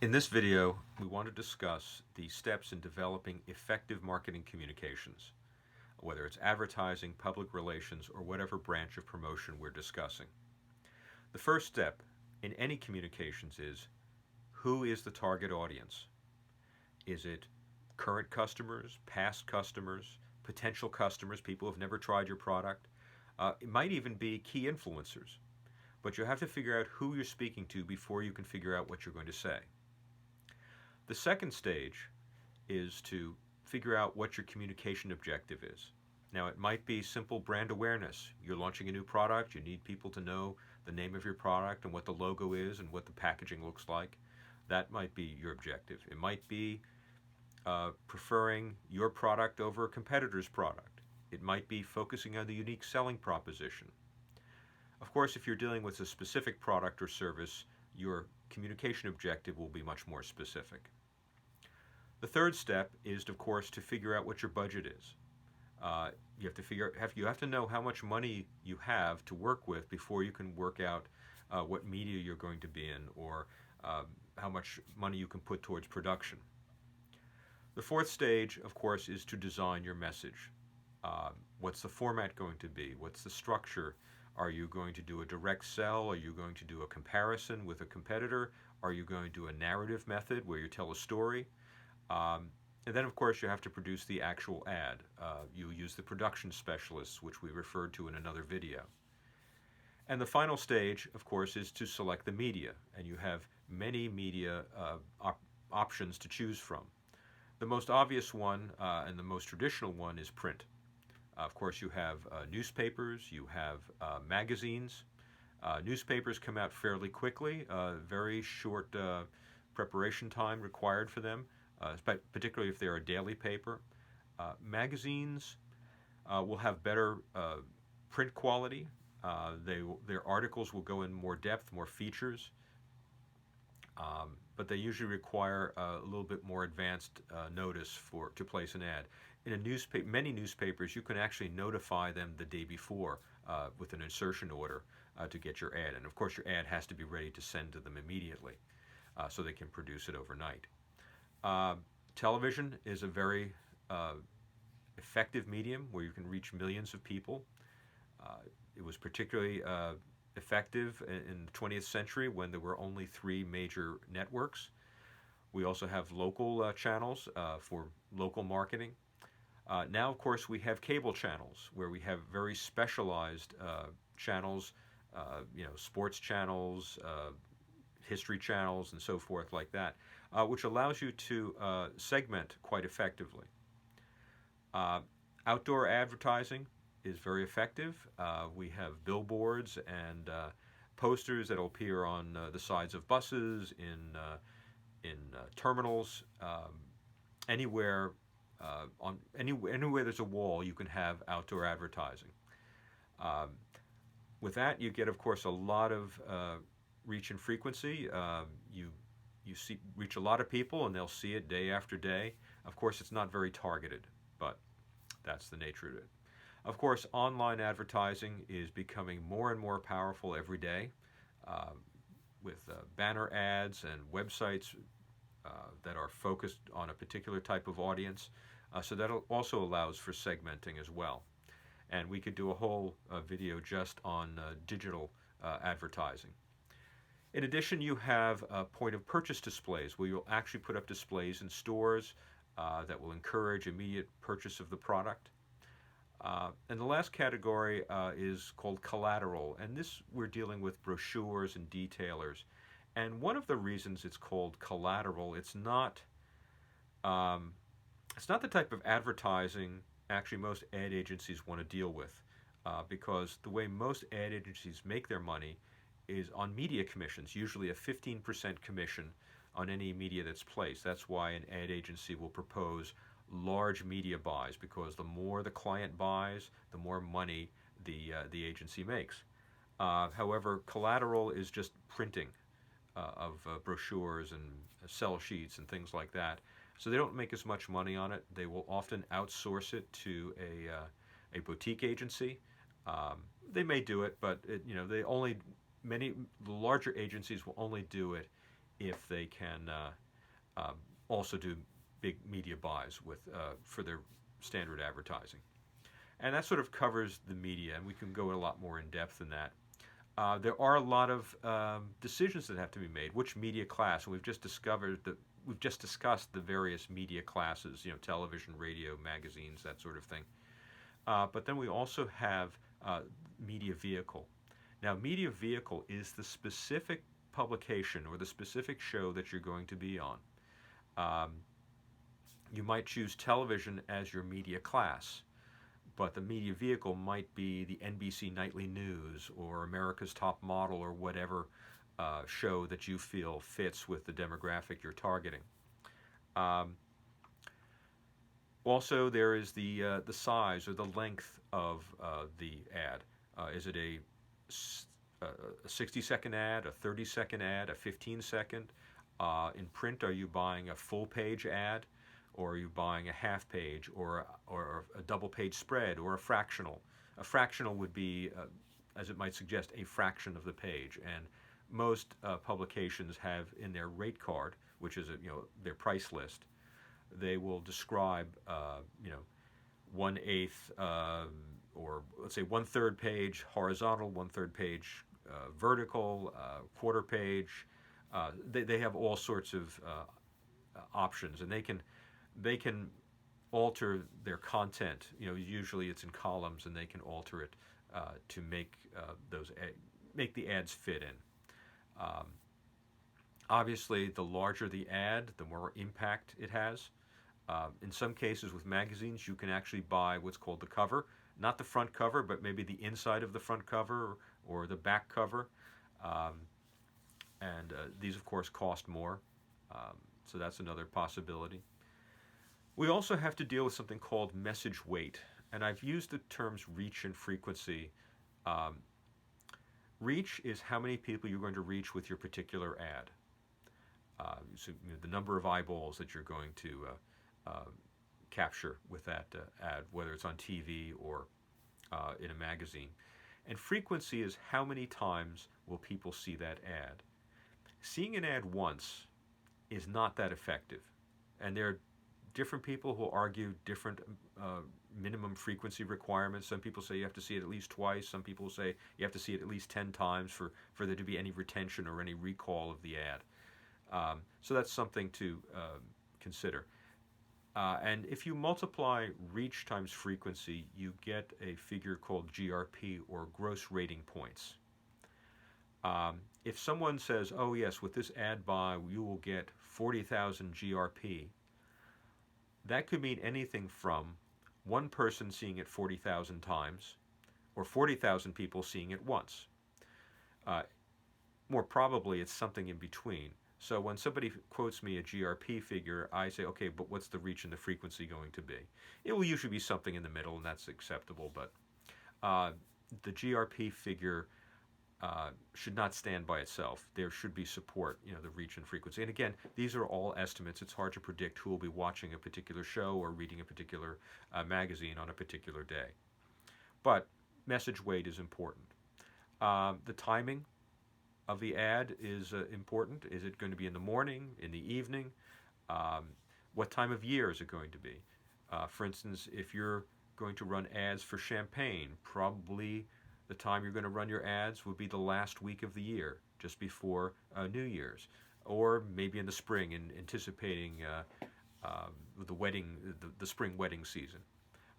In this video, we want to discuss the steps in developing effective marketing communications, whether it's advertising, public relations, or whatever branch of promotion we're discussing. The first step in any communications is, who is the target audience? Is it current customers, past customers, potential customers, people who have never tried your product? It might even be key influencers. But you have to figure out who you're speaking to before you can figure out what you're going to say. The second stage is to figure out what your communication objective is. Now, it might be simple brand awareness. You're launching a new product, you need people to know the name of your product and what the logo is and what the packaging looks like. That might be your objective. It might be preferring your product over a competitor's product. It might be focusing on the unique selling proposition. Of course, if you're dealing with a specific product or service, your communication objective will be much more specific. The third step is, of course, to figure out what your budget is. You have to know how much money you have to work with before you can work out what media you're going to be in, or how much money you can put towards production. The fourth stage, of course, is to design your message. What's the format going to be? What's the structure? Are you going to do a direct sell? Are you going to do a comparison with a competitor? Are you going to do a narrative method where you tell a story? And then, of course, you have to produce the actual ad. You use the production specialists, which we referred to in another video. And the final stage, of course, is to select the media. And you have many media options to choose from. The most obvious one and the most traditional one is print. Of course, you have newspapers, you have magazines. Newspapers come out fairly quickly, very short preparation time required for them, particularly if they're a daily paper. Magazines will have better print quality. Their articles will go in more depth, more features, but they usually require a little bit more advanced notice to place an ad. In a newspaper, many newspapers, you can actually notify them the day before with an insertion order to get your ad. And of course, your ad has to be ready to send to them immediately so they can produce it overnight. Television is a very effective medium where you can reach millions of people. It was particularly effective in the 20th century when there were only 3 major networks. We also have local channels for local marketing. Now, of course, we have cable channels where we have very specialized channels, sports channels, history channels, and so forth like that, which allows you to segment quite effectively. Outdoor advertising is very effective. We have billboards and posters that will appear on the sides of buses, in terminals, anywhere. Anywhere there's a wall, you can have outdoor advertising. With that, you get, of course, a lot of reach and frequency. You reach a lot of people, and they'll see it day after day. Of course, it's not very targeted, but that's the nature of it. Of course, online advertising is becoming more and more powerful every day, with banner ads and websites that are focused on a particular type of audience. So that also allows for segmenting as well. And we could do a whole video just on digital advertising. In addition, you have point of purchase displays where you'll actually put up displays in stores that will encourage immediate purchase of the product. And the last category is called collateral, and this we're dealing with brochures and detailers. And one of the reasons it's called collateral, it's not the type of advertising actually most ad agencies want to deal with, because the way most ad agencies make their money is on media commissions, usually a 15% commission on any media that's placed. That's why an ad agency will propose large media buys, because the more the client buys, the more money the agency makes. However, collateral is just printing of brochures and sell sheets and things like that. So they don't make as much money on it. They will often outsource it to a boutique agency. They may do it, but the larger agencies will only do it if they can also do big media buys for their standard advertising. And that sort of covers the media, and we can go a lot more in depth than that. There are a lot of decisions that have to be made. Which media class? And we've just discussed the various media classes. Television, radio, magazines, that sort of thing. But then we also have media vehicle. Now, media vehicle is the specific publication or the specific show that you're going to be on. Um, you might choose television as your media class, but the media vehicle might be the NBC Nightly News or America's Top Model or whatever show that you feel fits with the demographic you're targeting. Um, Also, there is the size or the length of the ad. Is it a 60-second ad, a 30-second ad, a 15-second? In print, are you buying a full-page ad, or are you buying a half-page, or a double-page spread, or a fractional? A fractional would be, as it might suggest, a fraction of the page. And most publications have in their rate card, which is their price list, they will describe, 1/8, or let's say 1/3 page horizontal, 1/3 page vertical, quarter page. They have all sorts of options, and they can alter their content. Usually it's in columns, and they can alter it to make the ads fit in. Um, Obviously, the larger the ad, the more impact it has. In some cases with magazines, you can actually buy what's called the cover, not the front cover, but maybe the inside of the front cover or the back cover. Um, and these, of course, cost more. So that's another possibility. We also have to deal with something called message weight. And I've used the terms reach and frequency. Um, Reach is how many people you're going to reach with your particular ad. So, the number of eyeballs that you're going to capture with that ad, whether it's on TV or in a magazine. And frequency is how many times will people see that ad. Seeing an ad once is not that effective. And there are different people who argue different minimum frequency requirements. Some people say you have to see it at least twice. Some people say you have to see it at least 10 times for there to be any retention or any recall of the ad. So that's something to consider. And if you multiply reach times frequency, you get a figure called GRP, or gross rating points. If someone says, oh yes, with this ad buy you will get 40,000 GRP, that could mean anything from one person seeing it 40,000 times or 40,000 people seeing it once. More probably it's something in between. So when somebody quotes me a GRP figure, I say, okay, but what's the reach and the frequency going to be? It will usually be something in the middle, and that's acceptable, but the GRP figure should not stand by itself. There should be support, the reach and frequency. And again, these are all estimates. It's hard to predict who will be watching a particular show or reading a particular magazine on a particular day. But message weight is important. The timing of the ad is important. Is it going to be in the morning, in the evening? What time of year is it going to be? For instance, if you're going to run ads for champagne, probably the time you're going to run your ads would be the last week of the year, just before New Year's, or maybe in the spring, in anticipating the spring wedding season.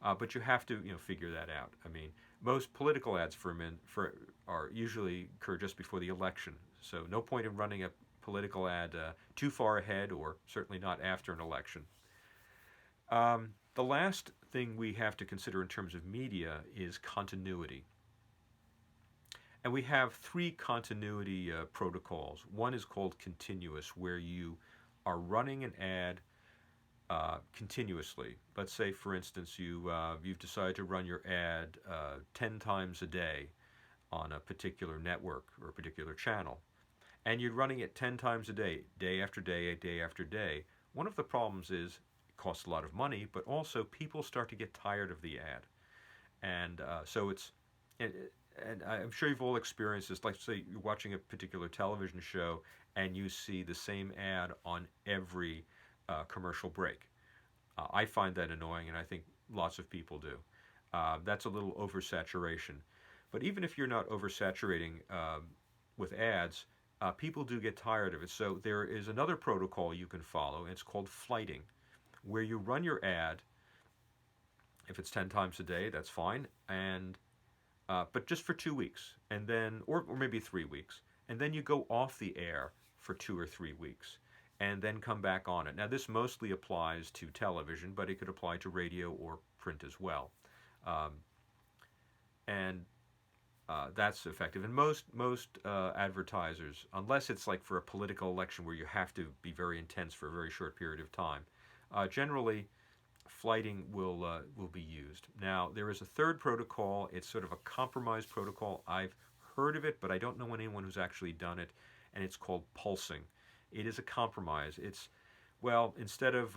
But you have to figure that out. I mean, most political ads are usually occur just before the election, so no point in running a political ad too far ahead, or certainly not after an election. The last thing we have to consider in terms of media is continuity. And we have three continuity protocols. One is called continuous, where you are running an ad continuously. Let's say, for instance, you've decided to run your ad 10 times a day on a particular network or a particular channel, and you're running it 10 times a day, day after day, day after day. One of the problems is it costs a lot of money, but also people start to get tired of the ad, and so and I'm sure you've all experienced this. Like, say you're watching a particular television show and you see the same ad on every commercial break. I find that annoying, and I think lots of people do. That's a little oversaturation. But even if you're not oversaturating with ads, people do get tired of it. So there is another protocol you can follow, and it's called flighting, where you run your ad. If it's 10 times a day, that's fine, and but just for 2 weeks, and then or maybe 3 weeks, and then you go off the air for 2 or 3 weeks, and then come back on it. Now this mostly applies to television, but it could apply to radio or print as well, um, and that's effective. And most advertisers, unless it's like for a political election where you have to be very intense for a very short period of time, generally flighting will be used. Now there is a third protocol. It's sort of a compromise protocol. I've heard of it, but I don't know anyone who's actually done it, and it's called pulsing. It is a compromise. It's well, instead of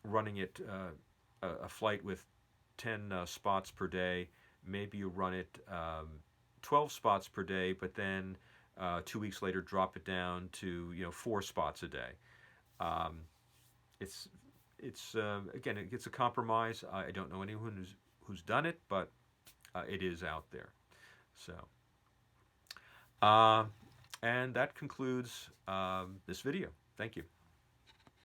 running it a flight with 10 spots per day, maybe you run it 12 spots per day, but then 2 weeks later drop it down to 4 spots a day. Um, it's again, it's a compromise. I don't know anyone who's done it, but it is out there. So, uh, and that concludes this video. Thank you.